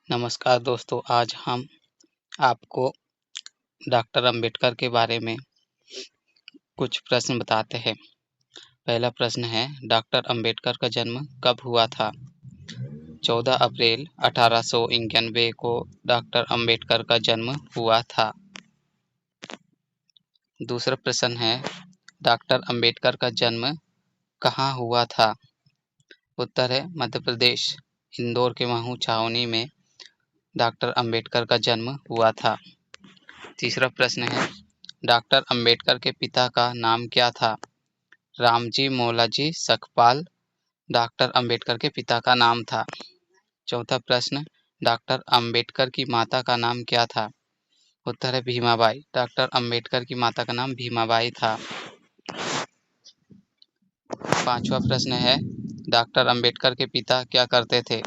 नमस्कार दोस्तों, आज हम आपको डॉक्टर अंबेडकर के बारे में कुछ प्रश्न बताते हैं। पहला प्रश्न है, डॉक्टर अंबेडकर का जन्म कब हुआ था? 14 अप्रैल 1891 को डॉक्टर अंबेडकर का जन्म हुआ था। दूसरा प्रश्न है, डॉक्टर अंबेडकर का जन्म कहाँ हुआ था? उत्तर है मध्य प्रदेश, इंदौर के महू छावनी में डॉक्टर अंबेडकर का जन्म हुआ था। तीसरा प्रश्न है, डॉक्टर अंबेडकर के पिता का नाम क्या था? रामजी मौलाजी सकपाल डॉक्टर अंबेडकर के पिता का नाम था। चौथा प्रश्न, डॉक्टर अंबेडकर की माता का नाम क्या था? उत्तर है भीमाबाई। डॉक्टर अंबेडकर की माता का नाम भीमाबाई था। पांचवा प्रश्न है, डॉक्टर अंबेडकर के पिता क्या करते थे?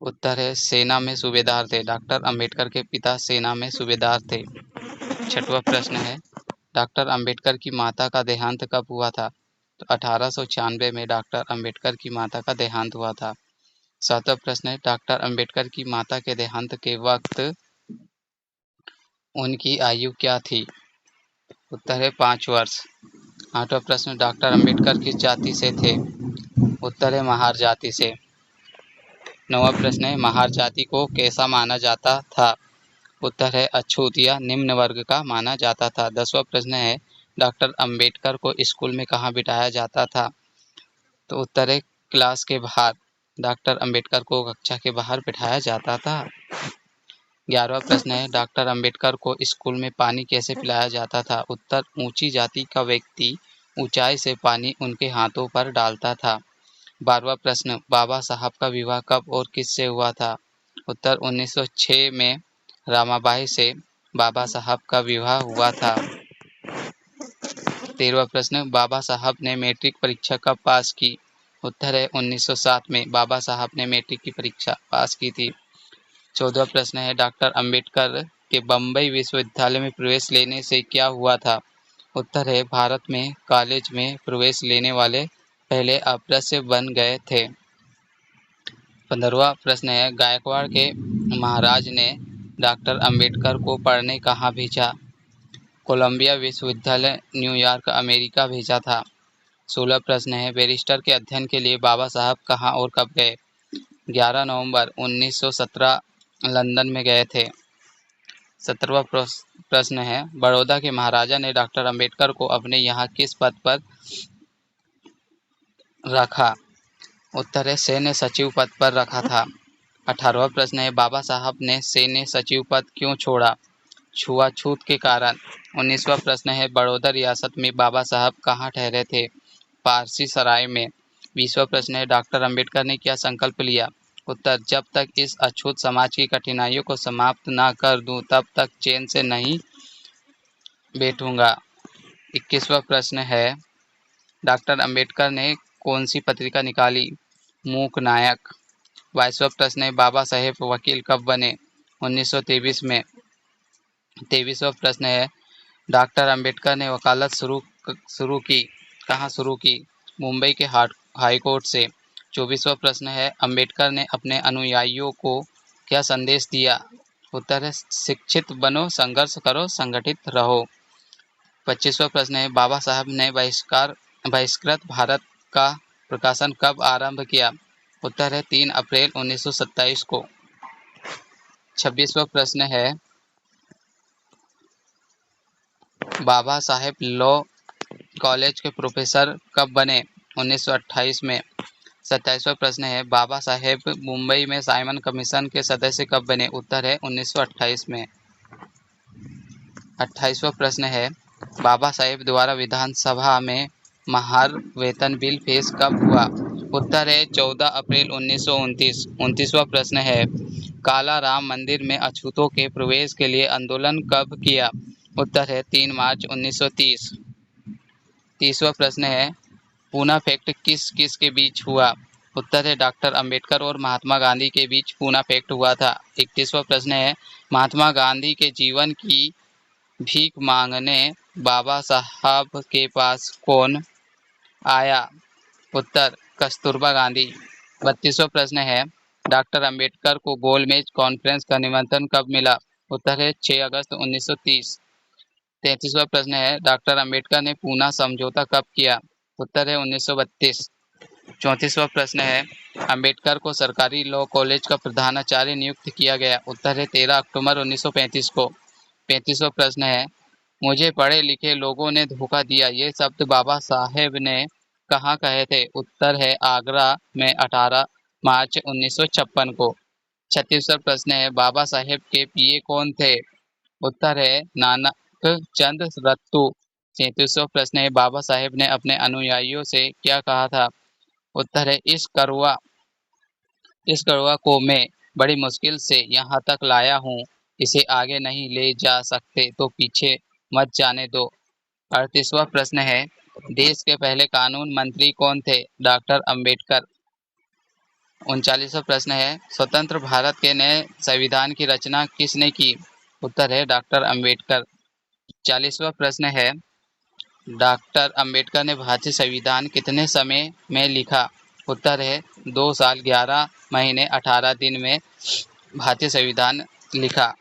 उत्तर है सेना में सूबेदार थे। डॉक्टर अंबेडकर के पिता सेना में सूबेदार थे। छठवां प्रश्न है, डॉक्टर अंबेडकर की माता का देहांत कब हुआ था? तो 1896 में डॉक्टर अंबेडकर की माता का देहांत हुआ था। सातवां प्रश्न है, डॉक्टर अंबेडकर की माता के देहांत के वक्त उनकी आयु क्या थी? उत्तर है 5 वर्ष। आठवां प्रश्न, डॉक्टर अंबेडकर किस जाति से थे? उत्तर है महार जाति से। नौवां प्रश्न है, महार जाति को कैसा माना जाता था? उत्तर है अछूत या निम्न वर्ग का माना जाता था। 10वां प्रश्न है, डॉक्टर अंबेडकर को स्कूल में कहाँ बिठाया जाता था? तो उत्तर है क्लास के बाहर। डॉक्टर अंबेडकर को कक्षा के बाहर बिठाया जाता था। 11वां प्रश्न है, डॉक्टर अंबेडकर को स्कूल में पानी कैसे पिलाया जाता था? उत्तर, ऊंची जाति का व्यक्ति ऊंचाई से पानी उनके हाथों पर डालता था। 12वां प्रश्न, बाबा साहब का विवाह कब और किससे हुआ था? उत्तर, 1906 में रामाबाई से बाबा साहब का विवाह हुआ था। 13वां प्रश्न, बाबा साहब ने मैट्रिक परीक्षा कब पास की? उत्तर है 1907 में बाबा साहब ने मैट्रिक की परीक्षा पास की थी। 14वां प्रश्न है, डॉक्टर अंबेडकर के बम्बई विश्वविद्यालय में प्रवेश लेने से क्या हुआ था? उत्तर है भारत में कॉलेज में प्रवेश लेने वाले पहले अप्रस्य बन गए थे। 15वां प्रश्न है, गायकवाड़ के महाराज ने डॉक्टर अंबेडकर को पढ़ने कहाँ भेजा? कोलंबिया विश्वविद्यालय, न्यूयॉर्क, अमेरिका भेजा था। 16 प्रश्न है, बैरिस्टर के अध्ययन के लिए बाबा साहब कहाँ और कब गए? 11 नवंबर 1917 लंदन में गए थे। 17वां प्रश्न है, बड़ौदा के महाराजा ने डॉक्टर अंबेडकर को अपने यहाँ किस पद पर रखा? उत्तर है सैन्य सचिव पद पर रखा था। 18वां प्रश्न है, बाबा साहब ने सैन्य सचिव पद क्यों छोड़ा? छुआछूत के कारण। 19वां प्रश्न है, बड़ौदा रियासत में बाबा साहब कहाँ ठहरे थे? पारसी सराय में। 20वां प्रश्न है, डॉक्टर अंबेडकर ने क्या संकल्प लिया? उत्तर, जब तक इस अछूत समाज की कठिनाइयों को समाप्त ना कर दूं तब तक चैन से नहीं बैठूंगा। 21वां प्रश्न है, डॉक्टर अंबेडकर ने कौन सी पत्रिका निकाली? मूक नायक। 22वां प्रश्न है, बाबा साहेब वकील कब बने? 1923 में। 23वां प्रश्न है, डॉक्टर अंबेडकर ने वकालत शुरू की, कहाँ शुरू की? मुंबई के हाई कोर्ट से। 24वां प्रश्न है, अंबेडकर ने अपने अनुयायियों को क्या संदेश दिया? उत्तर है शिक्षित बनो, संघर्ष करो, संगठित रहो। 25वां प्रश्न है, बाबा साहब ने बहिष्कृत भारत का प्रकाशन कब आरंभ किया? उत्तर है 3 अप्रैल 1927 को। 26वां प्रश्न है, बाबा साहेब लॉ कॉलेज के प्रोफेसर कब बने? 1928 में। 27वां प्रश्न है, बाबा साहेब मुंबई में साइमन कमीशन के सदस्य कब बने? उत्तर है 1928 में। 28वां प्रश्न है, बाबा साहेब द्वारा विधानसभा में महार वेतन बिल पेश कब हुआ? उत्तर है 14 अप्रैल 1929। 29वां प्रश्न है, काला राम मंदिर में अछूतों के प्रवेश के लिए आंदोलन कब किया? उत्तर है 3 मार्च 1930। 30वां प्रश्न है, पूना पैक्ट किस किस के बीच हुआ? उत्तर है डॉक्टर अंबेडकर और महात्मा गांधी के बीच पूना पैक्ट हुआ था। 31वां प्रश्न है, महात्मा गांधी के जीवन की भीख मांगने बाबा साहब के पास कौन आया? उत्तर, कस्तूरबा गांधी। 32वां प्रश्न है, डॉक्टर अंबेडकर को गोलमेज कॉन्फ्रेंस का निमंत्रण कब मिला? उत्तर है 6 अगस्त 1930। 33वां प्रश्न है, डॉक्टर अंबेडकर ने पूना समझौता कब किया? उत्तर है 1932। 34वां प्रश्न है, अंबेडकर को सरकारी लॉ कॉलेज का प्रधानाचार्य नियुक्त किया गया? उत्तर है 13 अक्टूबर 1935 को। 35वां प्रश्न है, मुझे पढ़े लिखे लोगों ने धोखा दिया, ये शब्द बाबा साहेब ने कहाँ कहे थे? उत्तर है आगरा में 18 मार्च 1956 को। 36वां प्रश्न है, बाबा साहेब के पीए कौन थे? उत्तर है नानक चंद रत्तू। 37वां प्रश्न है, बाबा साहेब ने अपने अनुयायियों से क्या कहा था? उत्तर है इस कड़वा को मैं बड़ी मुश्किल से यहाँ तक लाया हूँ, इसे आगे नहीं ले जा सकते तो पीछे मत जाने दो। 38वां प्रश्न है, देश के पहले कानून मंत्री कौन थे? डॉक्टर अंबेडकर। 39वां प्रश्न है, स्वतंत्र भारत के नए संविधान की रचना किसने की? उत्तर है डॉक्टर अंबेडकर। 40वां प्रश्न है, डॉक्टर अंबेडकर ने भारतीय संविधान कितने समय में लिखा? उत्तर है 2 साल 11 महीने 18 दिन में भारतीय संविधान लिखा।